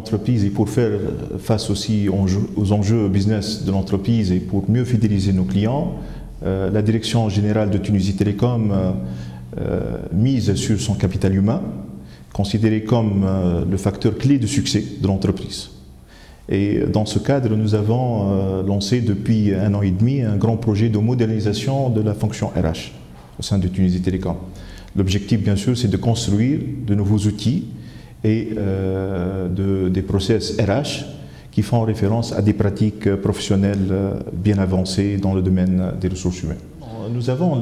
l'entreprise et pour faire face aussi aux enjeux business de l'entreprise et pour mieux fidéliser nos clients, la direction générale de Tunisie Télécom mise sur son capital humain, considéré comme le facteur clé de succès de l'entreprise. Et dans ce cadre, nous avons lancé depuis 1 an et demi un grand projet de modernisation de la fonction RH au sein de Tunisie Télécom. L'objectif, bien sûr, c'est de construire de nouveaux outils et des process RH qui font référence à des pratiques professionnelles bien avancées dans le domaine des ressources humaines. Nous avons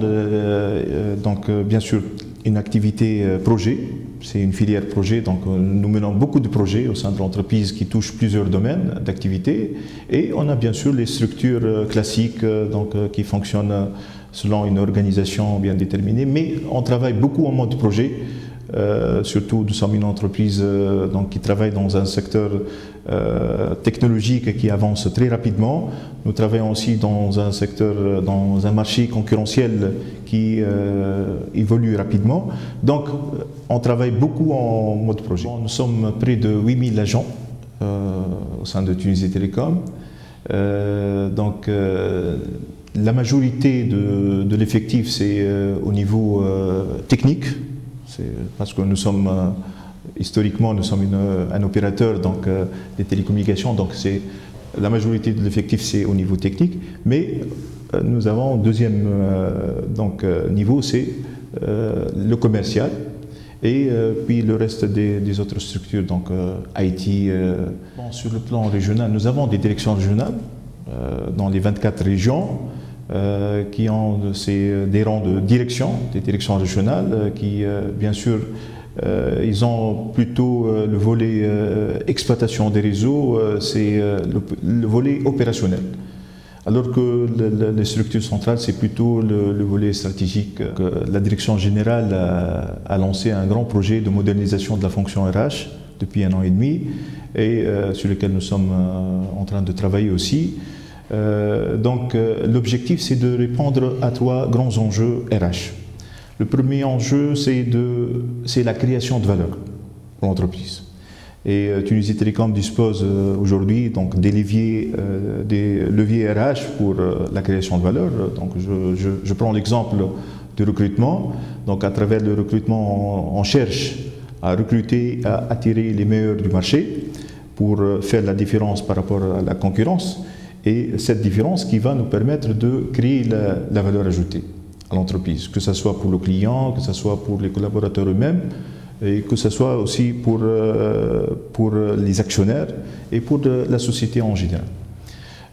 donc bien sûr une activité projet, c'est une filière projet, donc nous menons beaucoup de projets au sein de l'entreprise qui touchent plusieurs domaines d'activité et on a bien sûr les structures classiques donc, qui fonctionnent selon une organisation bien déterminée, mais on travaille beaucoup en mode projet. Surtout, nous sommes une entreprise donc, qui travaille dans un secteur technologique qui avance très rapidement. Nous travaillons aussi dans un secteur, dans un marché concurrentiel qui évolue rapidement. Donc, on travaille beaucoup en mode projet. Nous sommes près de 8000 agents au sein de Tunisie Télécom. La majorité de l'effectif, c'est au niveau technique. Parce que nous sommes, historiquement, nous sommes un opérateur donc, des télécommunications, donc la majorité de l'effectif c'est au niveau technique, mais nous avons un deuxième niveau, c'est le commercial, et puis le reste des autres structures, donc IT. Sur le plan régional, nous avons des directions régionales dans les 24 régions, qui ont des rangs de direction, des directions régionales, qui bien sûr, ils ont plutôt le volet exploitation des réseaux, c'est le volet opérationnel. Alors que les structures centrales, c'est plutôt le volet stratégique. La direction générale a lancé un grand projet de modernisation de la fonction RH depuis 1 an et demi, et sur lequel nous sommes en train de travailler aussi. L'objectif, c'est de répondre à 3 grands enjeux RH. Le premier enjeu, c'est la création de valeur pour l'entreprise. Et Tunisie Télécom dispose aujourd'hui des leviers RH pour la création de valeur. Donc, je prends l'exemple du recrutement. Donc, à travers le recrutement, on cherche à recruter, à attirer les meilleurs du marché pour faire la différence par rapport à la concurrence. Et cette différence qui va nous permettre de créer la valeur ajoutée à l'entreprise, que ce soit pour le client, que ce soit pour les collaborateurs eux-mêmes, et que ce soit aussi pour les actionnaires et pour la société en général.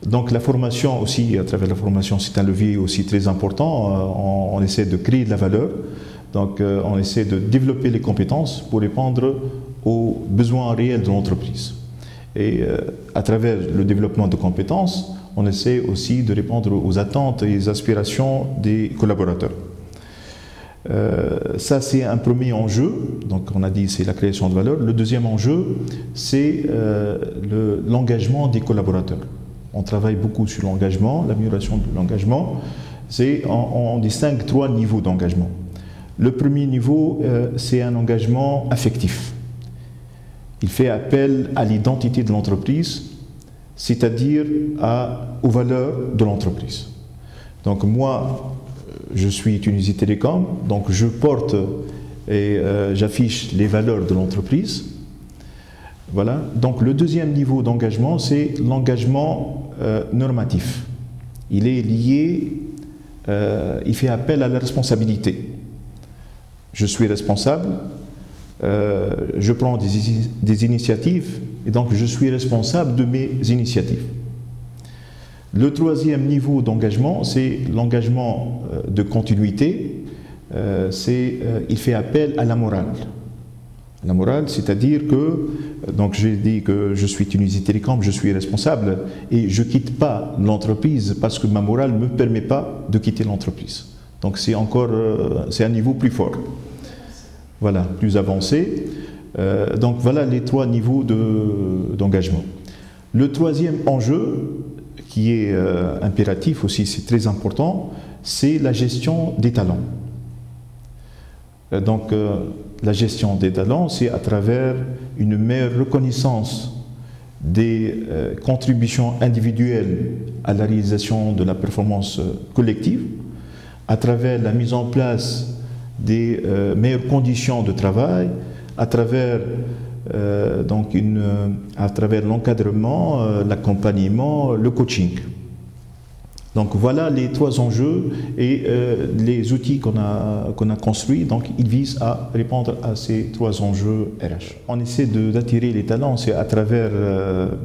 Donc la formation aussi, à travers la formation, c'est un levier aussi très important. On essaie de créer de la valeur, donc on essaie de développer les compétences pour répondre aux besoins réels de l'entreprise. Et à travers le développement de compétences, on essaie aussi de répondre aux attentes et aux aspirations des collaborateurs. Ça, c'est un premier enjeu. Donc, on a dit c'est la création de valeur. Le deuxième enjeu, c'est l'engagement des collaborateurs. On travaille beaucoup sur l'engagement, l'amélioration de l'engagement. On distingue 3 niveaux d'engagement. Le premier niveau, c'est un engagement affectif. Il fait appel à l'identité de l'entreprise, c'est-à-dire aux valeurs de l'entreprise. Donc moi, je suis Tunisie Télécom, donc je porte et j'affiche les valeurs de l'entreprise. Voilà. Donc le deuxième niveau d'engagement, c'est l'engagement normatif. Il est lié, il fait appel à la responsabilité. Je suis responsable. Je prends des initiatives et donc je suis responsable de mes initiatives. Le troisième niveau d'engagement, c'est l'engagement de continuité. Il fait appel à la morale. La morale, c'est-à-dire que, donc j'ai dit que je suis Tunisie Télécom, je suis responsable et je ne quitte pas l'entreprise parce que ma morale ne me permet pas de quitter l'entreprise. Donc c'est un niveau plus fort. Voilà, plus avancé. Donc voilà les 3 niveaux d'engagement. Le troisième enjeu, qui est impératif aussi, c'est très important, c'est la gestion des talents. La gestion des talents, c'est à travers une meilleure reconnaissance des contributions individuelles à la réalisation de la performance collective, à travers la mise en place des meilleures conditions de travail, à travers l'encadrement, l'accompagnement, le coaching. Donc voilà les trois enjeux et les outils qu'on a construits, donc ils visent à répondre à ces trois enjeux RH. On essaie d'attirer les talents, c'est à travers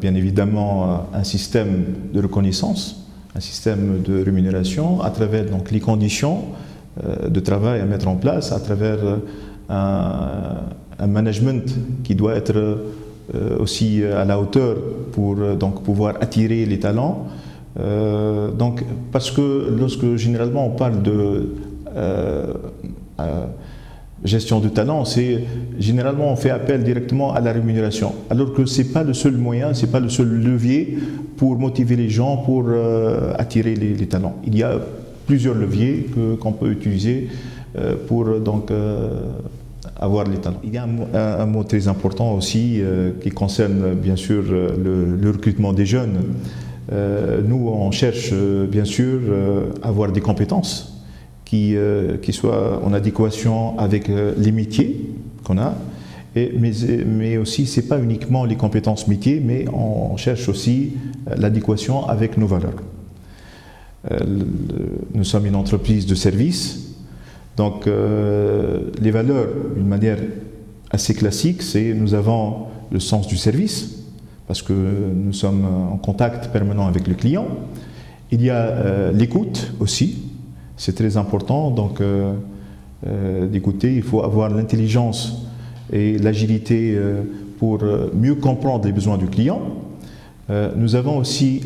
bien évidemment un système de reconnaissance, un système de rémunération, à travers donc les conditions de travail à mettre en place, à travers un management qui doit être aussi à la hauteur pour donc pouvoir attirer les talents. Parce que lorsque généralement on parle de gestion de talent, c'est généralement on fait appel directement à la rémunération, alors que c'est pas le seul moyen, c'est pas le seul levier pour motiver les gens, pour attirer les talents. Il y a plusieurs leviers qu'on peut utiliser pour avoir les talents. Il y a un mot très important aussi qui concerne bien sûr le recrutement des jeunes. Nous, on cherche bien sûr à avoir des compétences qui soient en adéquation avec les métiers qu'on a, mais aussi, ce n'est pas uniquement les compétences métiers, mais on cherche aussi l'adéquation avec nos valeurs. Nous sommes une entreprise de service, donc les valeurs, d'une manière assez classique, c'est nous avons le sens du service, parce que nous sommes en contact permanent avec le client. Il y a l'écoute aussi, c'est très important d'écouter. Il faut avoir l'intelligence et l'agilité pour mieux comprendre les besoins du client. Nous avons aussi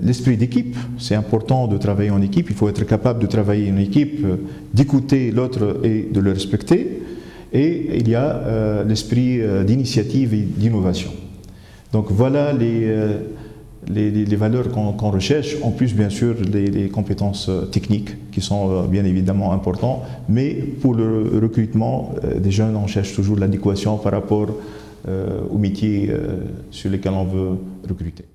l'esprit d'équipe. C'est important de travailler en équipe. Il faut être capable de travailler en équipe, d'écouter l'autre et de le respecter. Et il y a l'esprit d'initiative et d'innovation. Donc voilà les valeurs qu'on recherche, en plus bien sûr les compétences techniques qui sont bien évidemment importantes, mais pour le recrutement des jeunes, on cherche toujours l'adéquation par rapport aux métiers sur lesquels on veut recruter.